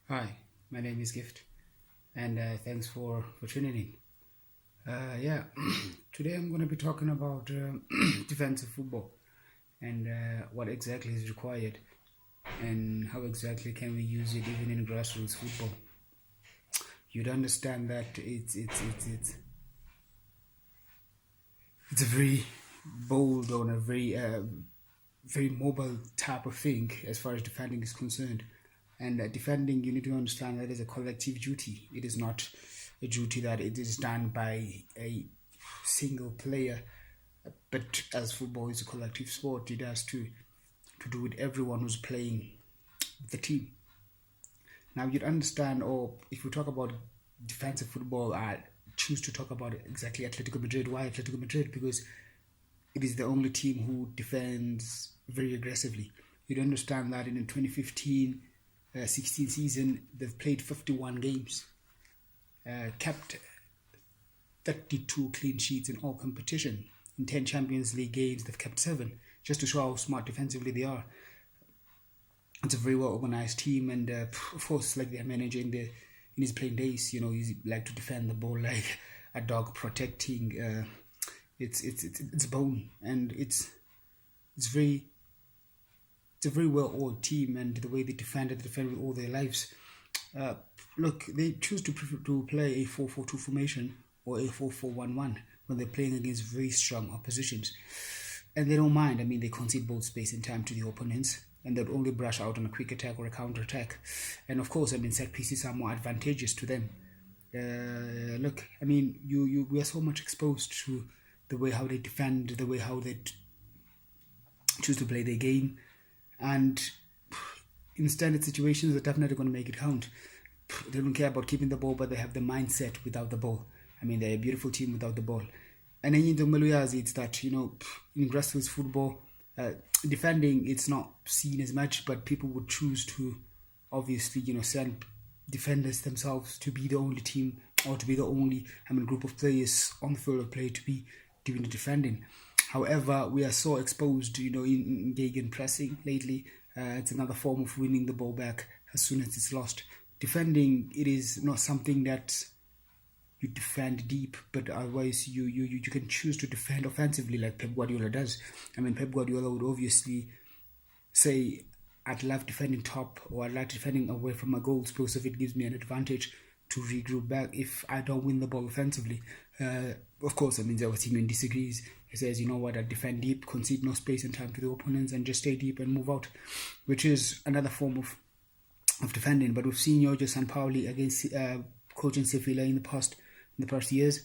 Hi, my name is Gift, and thanks for tuning in. Yeah, today I'm going to be talking about defensive football and what exactly is required and how exactly can we use it even in grassroots football. You'd understand that it's a very bold or a very mobile type of thing as far as defending is concerned. And defending, you need to understand that is a collective duty. It is not a duty that it is done by a single player. But as football is a collective sport, it has to do with everyone who's playing the team. Now you'd understand, or if we talk about defensive football, I choose to talk about exactly Atletico Madrid. Why Atletico Madrid? Because it is the only team who defends very aggressively. You'd understand that in the 2015 16 season, they've played 51 games, kept 32 clean sheets in all competition. In 10 Champions League games, they've kept 7, just to show how smart defensively they are. It's a very well organized team, and of course, like their manager in his playing days, he's like to defend the ball like a dog protecting its bone, and it's a very well oiled team, and the way they defend with all their lives. Uh, Look, they choose to play a 4-4-2 formation or a 4-4-1-1 when they're playing against very strong oppositions. And they don't mind. I mean, they concede both space and time to the opponents, and they'll only brush out on a quick attack or a counter attack. And of course, I mean, set pieces are more advantageous to them. Look, I mean, we are so much exposed to the way how they defend, the way how they choose to play their game, and in standard situations, they're definitely going to make it count. They don't care about keeping the ball, but they have the mindset without the ball. I mean, they're a beautiful team without the ball. And then in the Maluyazi, it's that, in grassroots football, defending, it's not seen as much, but people would choose to obviously, send defenders themselves to be the only team or to be the only, group of players on the field of play to be doing the defending. However, we are so exposed, in Gegen pressing lately. It's another form of winning the ball back as soon as it's lost. Defending, it is not something that you defend deep, but otherwise you can choose to defend offensively like Pep Guardiola does. I mean, Pep Guardiola would obviously say, I'd love defending top, or I'd like defending away from my goals because if it gives me an advantage to regroup back if I don't win the ball offensively. Of course, I mean, our team disagrees. He says, you know what, I defend deep, concede no space and time to the opponents, and just stay deep and move out, which is another form of defending. But we've seen Jorge Sampaoli against coaching Sevilla in the past years,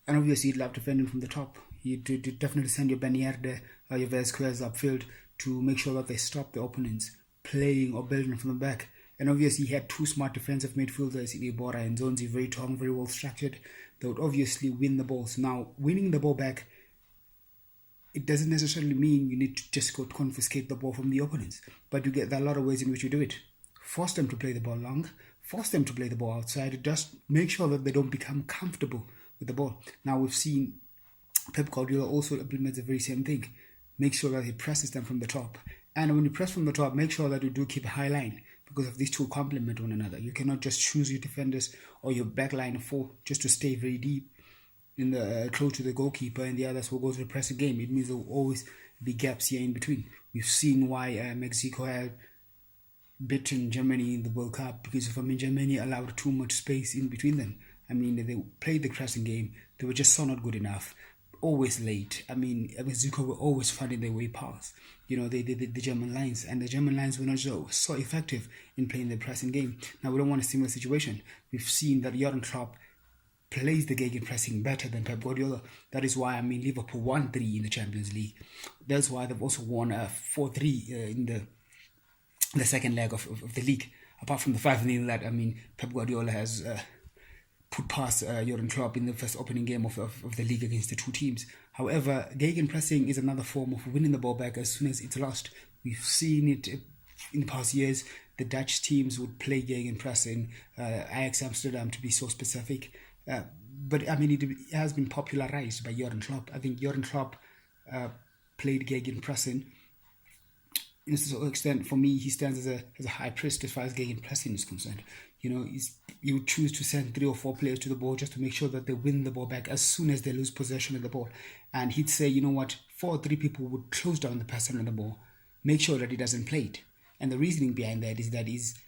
and obviously he'd love defending from the top. He'd definitely send your Benierde, your Vasquez upfield to make sure that they stop the opponents playing or building from the back. And obviously he had two smart defensive midfielders, Iborra and Zonzi, very strong, very well structured. They would obviously win the balls. Now, winning the ball back, it doesn't necessarily mean you need to just go confiscate the ball from the opponents, but you get there are a lot of ways in which you do it. Force them to play the ball long, force them to play the ball outside, just make sure that they don't become comfortable with the ball. Now, we've seen Pep Guardiola also implements the very same thing. Make sure that he presses them from the top. And when you press from the top, make sure that you do keep a high line, because of these two complement one another. You cannot just choose your defenders or your back line of 4 just to stay very deep in the close to the goalkeeper, and the others will go to the pressing game. It means there will always be gaps here in between. We've seen why Mexico had beaten Germany in the World Cup, because Germany allowed too much space in between them. I mean, they played the pressing game. They were just so not good enough. Always late. I mean, Mexico were always finding their way past, the German lines, and the German lines were not so effective in playing the pressing game. Now, we don't want a similar situation. We've seen that Jurgen Klopp plays the gegenpressing better than Pep Guardiola. That is why, Liverpool won 3 in the Champions League. That's why they've also won 4-3 in the second leg of the league. Apart from the 5-0 that, Pep Guardiola has put past Jurgen Klopp in the first opening game of the league against the two teams. However, gegenpressing is another form of winning the ball back as soon as it's lost. We've seen it in the past years. The Dutch teams would play gegenpressing, Ajax Amsterdam to be so specific. But it has been popularized by Jurgen Klopp. I think Jurgen Klopp played gegenpressing in a certain extent, for me, he stands as a high priest as far as gegenpressing is concerned. You would choose to send 3 or 4 players to the ball just to make sure that they win the ball back as soon as they lose possession of the ball. And he'd say, you know what, 4 or 3 people would close down the person on the ball, make sure that he doesn't play it. And the reasoning behind that is that he's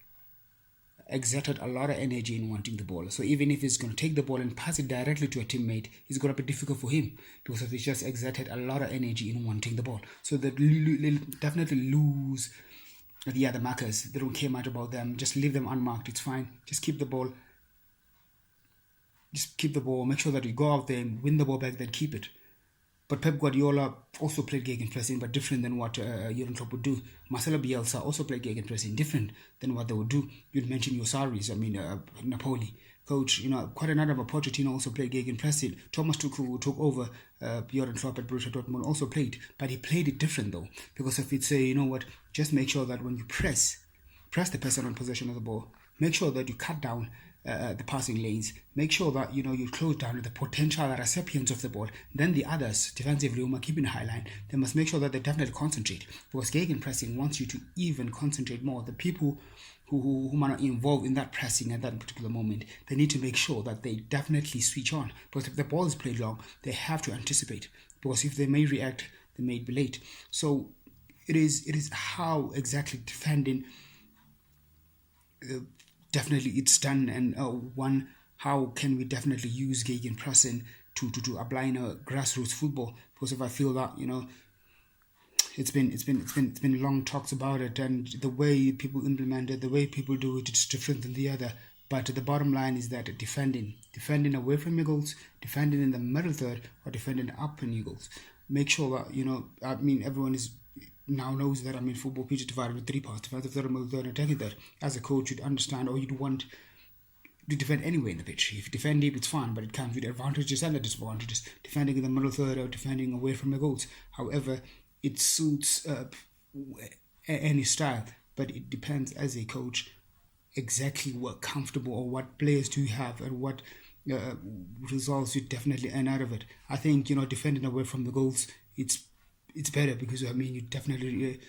exerted a lot of energy in wanting the ball. So even if he's going to take the ball and pass it directly to a teammate, it's going to be difficult for him because he's just exerted a lot of energy in wanting the ball. So they'll definitely lose the other markers. They don't care much about them. Just leave them unmarked. It's fine. Just keep the ball. Just keep the ball. Make sure that you go out there and win the ball back, then keep it. But Pep Guardiola also played gegenpressing, but different than what Jurgen Klopp would do. Marcelo Bielsa also played gegenpressing, different than what they would do. You'd mention Yosaris, Napoli. Coach, quite another of Pochettino also played gegenpressing. Thomas Tuchel, who took over Jurgen Klopp at Borussia Dortmund, also played. But he played it different, though. Because if he'd say, just make sure that when you press the person on possession of the ball. Make sure that you cut down the passing lanes. Make sure that you close down the potential recipients of the ball. Then the others, defensively, who are keeping a high line, they must make sure that they definitely concentrate. Because gegenpressing wants you to even concentrate more. The people who are not involved in that pressing at that particular moment, they need to make sure that they definitely switch on. Because if the ball is played long, they have to anticipate. Because if they may react, they may be late. So it is how exactly defending definitely it's done, and how can we definitely use gegenpressing to apply in a grassroots football? Because if I feel that it's been long talks about it, and the way people implement it, the way people do it, it's different than the other. But the bottom line is that defending away from your goals, defending in the middle third, or defending up in your goals. Make sure that everyone is now knows that football pitch is divided into 3 parts: defensive third, middle third, and attacking third. As a coach, you'd understand, or you'd want to defend anywhere in the pitch. If you defend deep, it's fine, but it comes with advantages and disadvantages. Defending in the middle third or defending away from the goals. However, it suits any style, but it depends as a coach exactly what comfortable or what players do you have and what results you definitely earn out of it. I think defending away from the goals, it's better because you definitely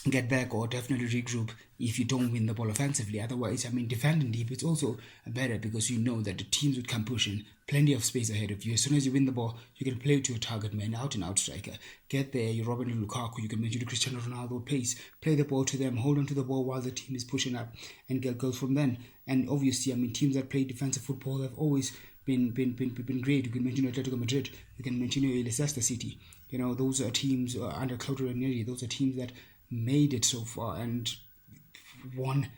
get back or definitely regroup if you don't win the ball offensively. Otherwise, defending deep, it's also better because you know that the teams would come pushing, plenty of space ahead of you. As soon as you win the ball, you can play to your target man, out and out striker. Get there, you're Robin Lukaku, you can mention the Cristiano Ronaldo pace, play the ball to them, hold on to the ball while the team is pushing up and get goals from then. And obviously, teams that play defensive football have always been great. You can mention Atletico Madrid, you can mention Leicester City. Those are teams under Claudio Ranieri. Those are teams that made it so far and won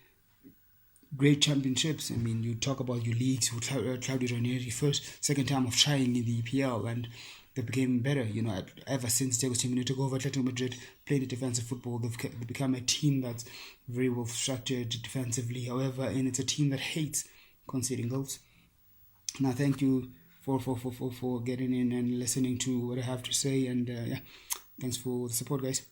great championships. You talk about your leagues with Claudio Ranieri, second time of trying in the EPL, and they became better. Ever since Diego Simeone took over Atletico Madrid, playing the defensive football, they've become a team that's very well structured defensively. However, and it's a team that hates conceding goals. Now, thank you for getting in and listening to what I have to say, and thanks for the support, guys.